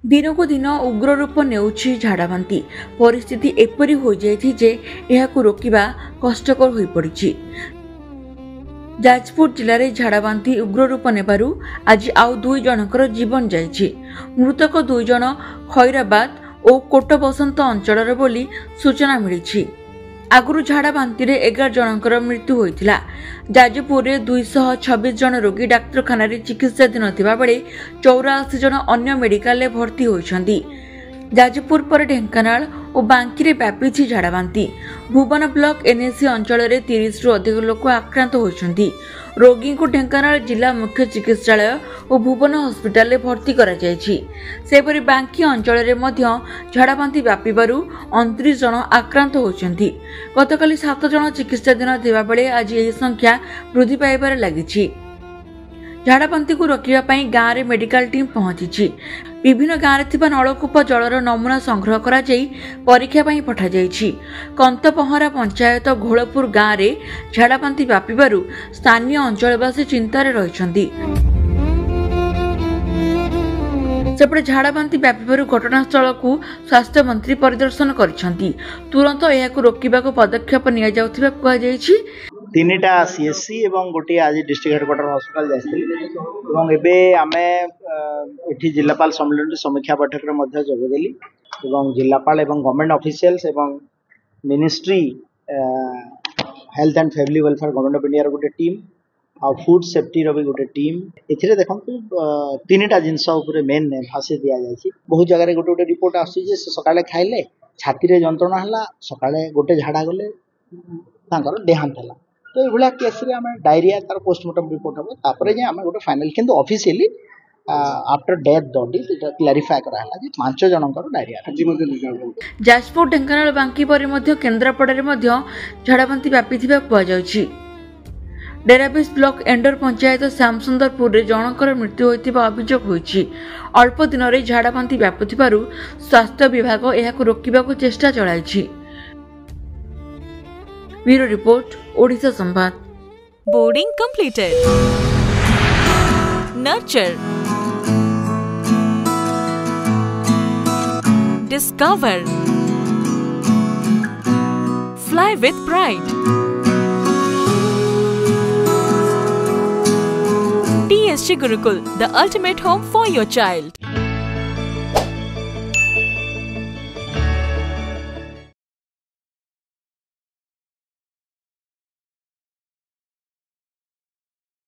दिन को दिन उग्र रूप नेउछि झाड़ाबांती। परिस्थिति एपरी हो जाइछि जे एहाकु रोकिबा कष्टकर होई पड़िछि। जाजपुर जिले में झाड़ाबांती उग्र रूप नेबारु आज आउ 2 जनकर जीवन जाइछि। मृतक 2 जन खैराबाद और कोटबसंत अंचल बोली सूचना मिली। आगुरी झाड़ाबांती 11 जनकर मृत्यु होइतिला। जाजपुर में 226 जन रोगी डाक्तरखाना चिकित्साधीन थिबा बेले 84 जन अन्य मेडिकल भर्ती होइछन्ति। जाजपुर पर ढेंकानाल और बांकी रे व्यापी झाड़ाबांती। भुवन ब्लॉक एनएसी अंचल में 30 रु अधिक लोक आक्रांत होइछन्ति। रोगी को ढेंकानाल जिला मुख्य चिकित्सालय और भुवन हस्पिटाल भर्ती करा जायछि। सेपरि बांकी अंचल में मध्य झाड़ाबांती व्यापीबारु 29 जन आक्रांत होइछन्ति। गतकाली 7 जन चिकित्साधीन थिबा बेले आज एही संख्या वृद्धि पाइबार लागिछि। झाड़ाबांती को रोकिबा पई गाँव रे मेडिकल टीम पहुंची। विभिन्न गाँव रे थिबा नलकूप जलर नमूना संग्रह करा जाई परीक्षा पई पठा जाईछि। कंतपहरा पंचायत घोलपुर गाँव रे झाड़ाबांती व्यापीबारु स्थानीय अंचलवासी चिंतार रहिछन्ति। सेपटे झाड़ाबांती व्यापीबारु घटनास्थल को स्वास्थ्य मंत्री परिदर्शन करिछन्ति। तुरंत एहाकु रोकिबाको पदक्षेप निया जाउथिबा कुआ जाईछि। 3टा सीएससी एवं गोटे आज डिस्ट्रिक्ट हेडक्वार्टर हॉस्पिटल जाइए एबे आमे एठी जिलापाल सम्मेलन समीक्षा बैठक रे मध्य जोगदेली एवं जिलापाल एवं गवर्नमेंट ऑफिशियल्स एवं ministry health and family welfare government of India रो गोटे टीम आ फूड सेफ्टी रो भी गोटे टीम एथिरे देखंतु 3टा जिंस ऊपर मेन फांसी दिया जायछि। बहुत जगह रे गोटे रिपोर्ट आसी जे सकाळे खाइले छाती रे जंत्रणा हला सकाळे गोटे झाड़ा गले तांकर देहांत हला। तो ये केस रे आम डायरिया तार पोस्टमार्टम रिपोर्ट हम तापर जे आम गोटे फाइनल किंतु officially after death body clarify करा हला जे 5 जनकर डायरिया। जाजपुर ढेंकानाल बांकी परि मध्य केन्द्रापड़ा रे मध्य झाड़ाबांती व्यापी थिबा कुआ जाउछि। डेराबेस ब्लॉक एंडर पंचायत श्यामसुंदरपुर रे जनकर मृत्यु होइतिबा अभियोग होइछि। अल्प दिन रे झाड़ाबांती व्यापुथिबारु स्वास्थ्य विभाग एहाकु रोकिबाकु चेष्टा चलाइछि। ब्यूरो रिपोर्ट ओडिशा संवाद। Boarding completed. Nurture. Discover. Fly with pride. TSG Gurukul, the ultimate home for your child.